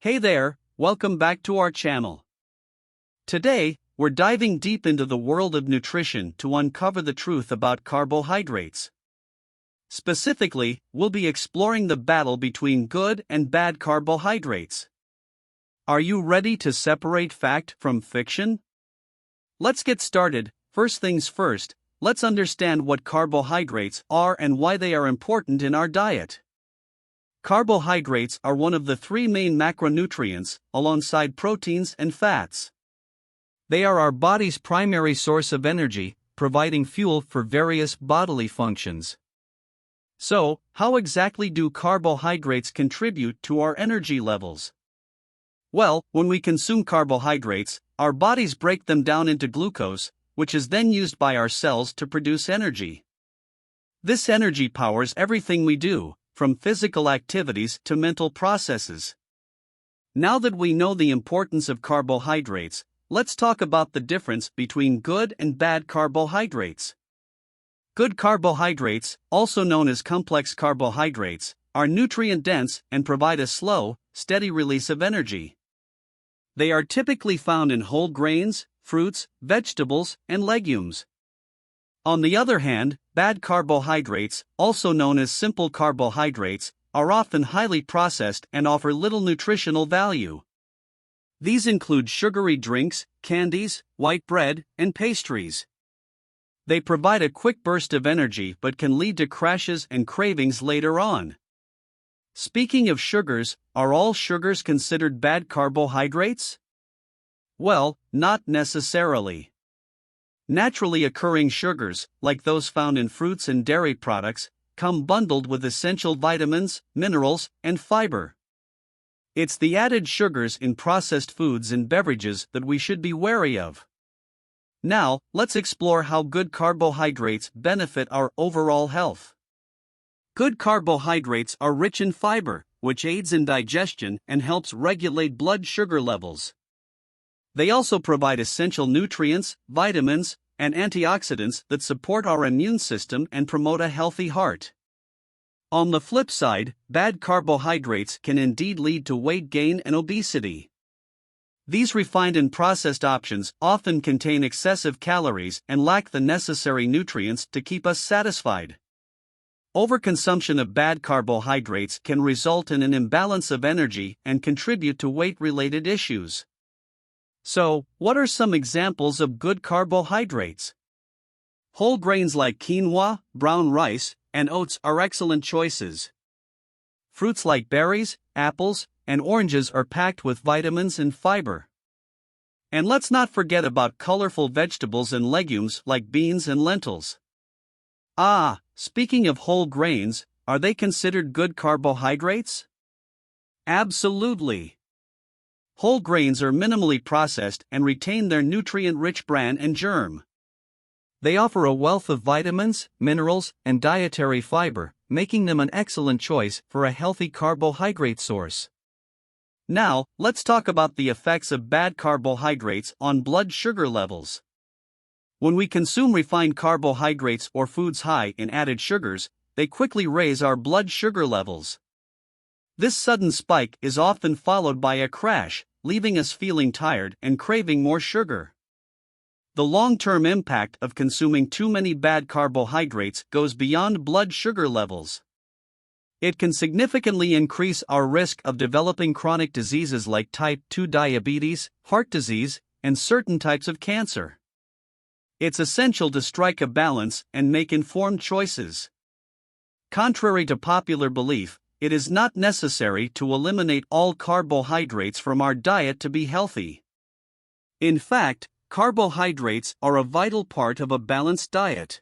Hey there, welcome back to our channel. Today, we're diving deep into the world of nutrition to uncover the truth about carbohydrates. Specifically, we'll be exploring the battle between good and bad carbohydrates. Are you ready to separate fact from fiction? Let's get started. First things first, let's understand what carbohydrates are and why they are important in our diet. Carbohydrates are one of the three main macronutrients, alongside proteins and fats. They are our body's primary source of energy, providing fuel for various bodily functions. So, how exactly do carbohydrates contribute to our energy levels? Well, when we consume carbohydrates, our bodies break them down into glucose, which is then used by our cells to produce energy. This energy powers everything we do, from physical activities to mental processes. Now that we know the importance of carbohydrates, let's talk about the difference between good and bad carbohydrates. Good carbohydrates, also known as complex carbohydrates, are nutrient-dense and provide a slow, steady release of energy. They are typically found in whole grains, fruits, vegetables, and legumes. On the other hand, bad carbohydrates, also known as simple carbohydrates, are often highly processed and offer little nutritional value. These include sugary drinks, candies, white bread, and pastries. They provide a quick burst of energy but can lead to crashes and cravings later on. Speaking of sugars, are all sugars considered bad carbohydrates? Well, not necessarily. Naturally occurring sugars, like those found in fruits and dairy products, come bundled with essential vitamins, minerals, and fiber. It's the added sugars in processed foods and beverages that we should be wary of. Now, let's explore how good carbohydrates benefit our overall health. Good carbohydrates are rich in fiber, which aids in digestion and helps regulate blood sugar levels. They also provide essential nutrients, vitamins, and antioxidants that support our immune system and promote a healthy heart. On the flip side, bad carbohydrates can indeed lead to weight gain and obesity. These refined and processed options often contain excessive calories and lack the necessary nutrients to keep us satisfied. Overconsumption of bad carbohydrates can result in an imbalance of energy and contribute to weight-related issues. So, what are some examples of good carbohydrates? Whole grains like quinoa, brown rice, and oats are excellent choices. Fruits like berries, apples, and oranges are packed with vitamins and fiber. And let's not forget about colorful vegetables and legumes like beans and lentils. Speaking of whole grains, are they considered good carbohydrates? Absolutely. Whole grains are minimally processed and retain their nutrient-rich bran and germ. They offer a wealth of vitamins, minerals, and dietary fiber, making them an excellent choice for a healthy carbohydrate source. Now, let's talk about the effects of bad carbohydrates on blood sugar levels. When we consume refined carbohydrates or foods high in added sugars, they quickly raise our blood sugar levels. This sudden spike is often followed by a crash, leaving us feeling tired and craving more sugar. The long-term impact of consuming too many bad carbohydrates goes beyond blood sugar levels. It can significantly increase our risk of developing chronic diseases like type 2 diabetes, heart disease, and certain types of cancer. It's essential to strike a balance and make informed choices. Contrary to popular belief, it is not necessary to eliminate all carbohydrates from our diet to be healthy. In fact, carbohydrates are a vital part of a balanced diet.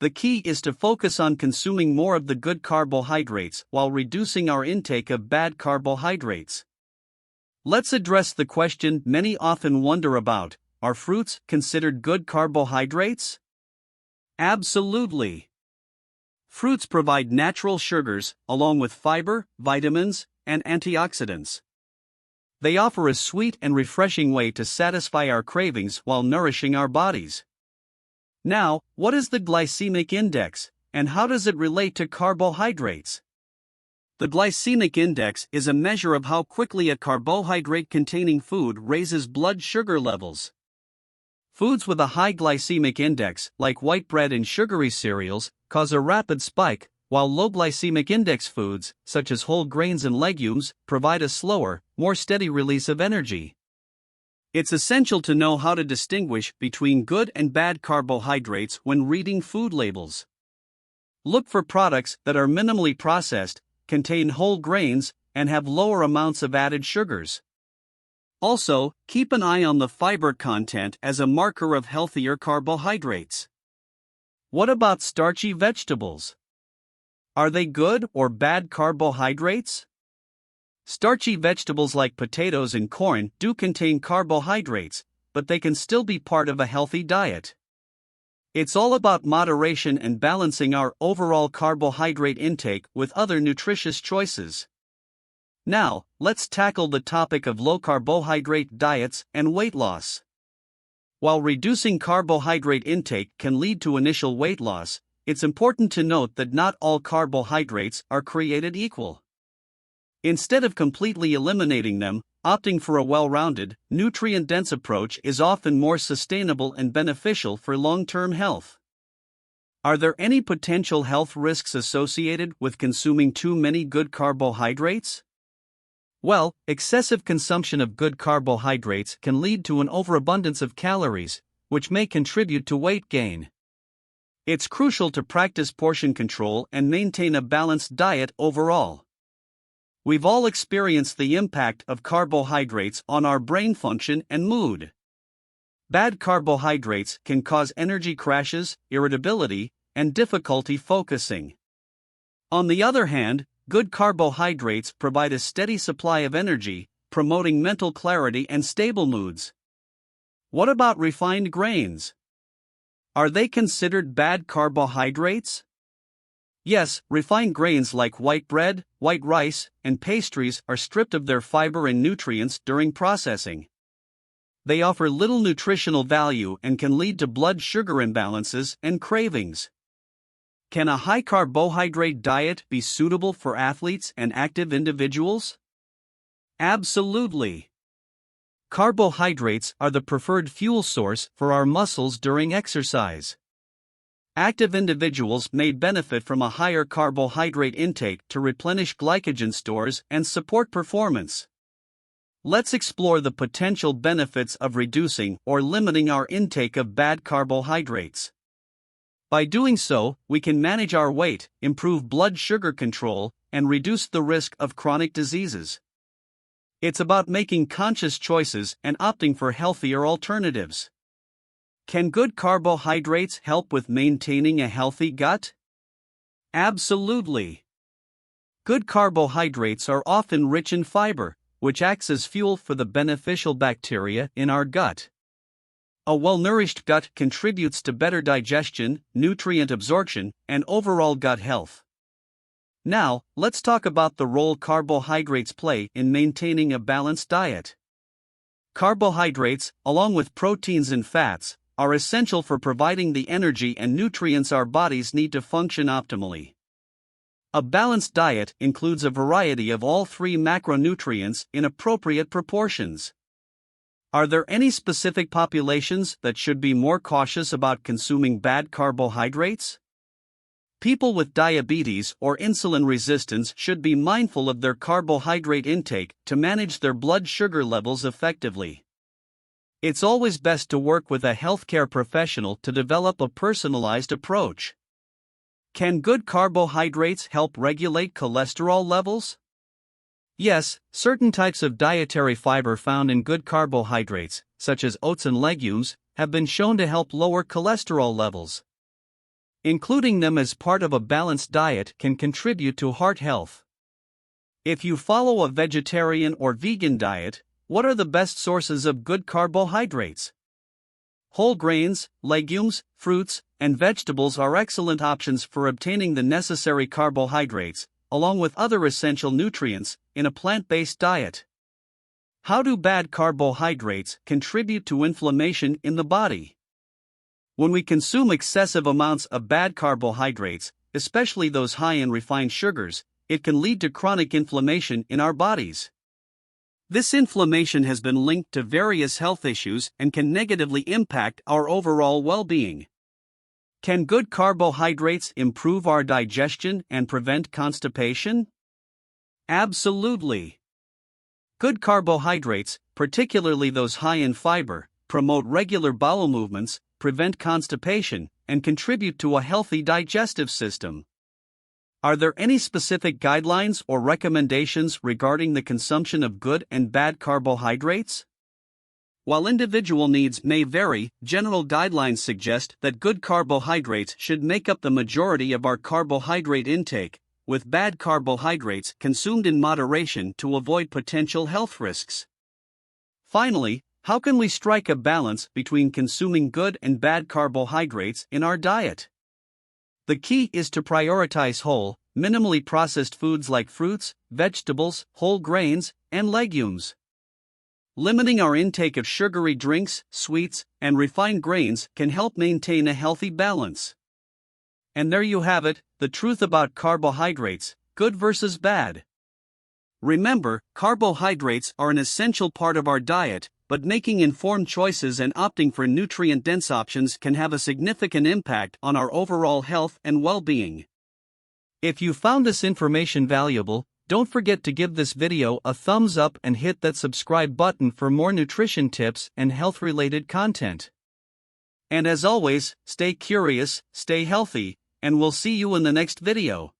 The key is to focus on consuming more of the good carbohydrates while reducing our intake of bad carbohydrates. Let's address the question many often wonder about: are fruits considered good carbohydrates? Absolutely. Fruits provide natural sugars, along with fiber, vitamins, and antioxidants. They offer a sweet and refreshing way to satisfy our cravings while nourishing our bodies. Now, what is the glycemic index, and how does it relate to carbohydrates? The glycemic index is a measure of how quickly a carbohydrate-containing food raises blood sugar levels. Foods with a high glycemic index, like white bread and sugary cereals, cause a rapid spike, while low glycemic index foods, such as whole grains and legumes, provide a slower, more steady release of energy. It's essential to know how to distinguish between good and bad carbohydrates when reading food labels. Look for products that are minimally processed, contain whole grains, and have lower amounts of added sugars. Also, keep an eye on the fiber content as a marker of healthier carbohydrates. What about starchy vegetables? Are they good or bad carbohydrates? Starchy vegetables like potatoes and corn do contain carbohydrates, but they can still be part of a healthy diet. It's all about moderation and balancing our overall carbohydrate intake with other nutritious choices. Now, let's tackle the topic of low-carbohydrate diets and weight loss. While reducing carbohydrate intake can lead to initial weight loss, it's important to note that not all carbohydrates are created equal. Instead of completely eliminating them, opting for a well-rounded, nutrient-dense approach is often more sustainable and beneficial for long-term health. Are there any potential health risks associated with consuming too many good carbohydrates? Well, excessive consumption of good carbohydrates can lead to an overabundance of calories, which may contribute to weight gain. It's crucial to practice portion control and maintain a balanced diet overall. We've all experienced the impact of carbohydrates on our brain function and mood. Bad carbohydrates can cause energy crashes, irritability, and difficulty focusing. On the other hand, good carbohydrates provide a steady supply of energy, promoting mental clarity and stable moods. What about refined grains? Are they considered bad carbohydrates? Yes, refined grains like white bread, white rice, and pastries are stripped of their fiber and nutrients during processing. They offer little nutritional value and can lead to blood sugar imbalances and cravings. Can a high-carbohydrate diet be suitable for athletes and active individuals? Absolutely. Carbohydrates are the preferred fuel source for our muscles during exercise. Active individuals may benefit from a higher carbohydrate intake to replenish glycogen stores and support performance. Let's explore the potential benefits of reducing or limiting our intake of bad carbohydrates. By doing so, we can manage our weight, improve blood sugar control, and reduce the risk of chronic diseases. It's about making conscious choices and opting for healthier alternatives. Can good carbohydrates help with maintaining a healthy gut? Absolutely. Good carbohydrates are often rich in fiber, which acts as fuel for the beneficial bacteria in our gut. A well-nourished gut contributes to better digestion, nutrient absorption, and overall gut health. Now, let's talk about the role carbohydrates play in maintaining a balanced diet. Carbohydrates, along with proteins and fats, are essential for providing the energy and nutrients our bodies need to function optimally. A balanced diet includes a variety of all three macronutrients in appropriate proportions. Are there any specific populations that should be more cautious about consuming bad carbohydrates? People with diabetes or insulin resistance should be mindful of their carbohydrate intake to manage their blood sugar levels effectively. It's always best to work with a healthcare professional to develop a personalized approach. Can good carbohydrates help regulate cholesterol levels? Yes, certain types of dietary fiber found in good carbohydrates, such as oats and legumes, have been shown to help lower cholesterol levels. Including them as part of a balanced diet can contribute to heart health. If you follow a vegetarian or vegan diet, what are the best sources of good carbohydrates? Whole grains, legumes, fruits, and vegetables are excellent options for obtaining the necessary carbohydrates, along with other essential nutrients, in a plant-based diet. How do bad carbohydrates contribute to inflammation in the body? When we consume excessive amounts of bad carbohydrates, especially those high in refined sugars, it can lead to chronic inflammation in our bodies. This inflammation has been linked to various health issues and can negatively impact our overall well-being. Can good carbohydrates improve our digestion and prevent constipation? Absolutely. Good carbohydrates, particularly those high in fiber, promote regular bowel movements, prevent constipation, and contribute to a healthy digestive system. Are there any specific guidelines or recommendations regarding the consumption of good and bad carbohydrates? While individual needs may vary, general guidelines suggest that good carbohydrates should make up the majority of our carbohydrate intake, with bad carbohydrates consumed in moderation to avoid potential health risks. Finally, how can we strike a balance between consuming good and bad carbohydrates in our diet? The key is to prioritize whole, minimally processed foods like fruits, vegetables, whole grains, and legumes. Limiting our intake of sugary drinks, sweets, and refined grains can help maintain a healthy balance. And there you have it, the truth about carbohydrates, good versus bad. Remember, carbohydrates are an essential part of our diet, but making informed choices and opting for nutrient-dense options can have a significant impact on our overall health and well-being. If you found this information valuable, don't forget to give this video a thumbs up and hit that subscribe button for more nutrition tips and health-related content. And as always, stay curious, stay healthy, and we'll see you in the next video.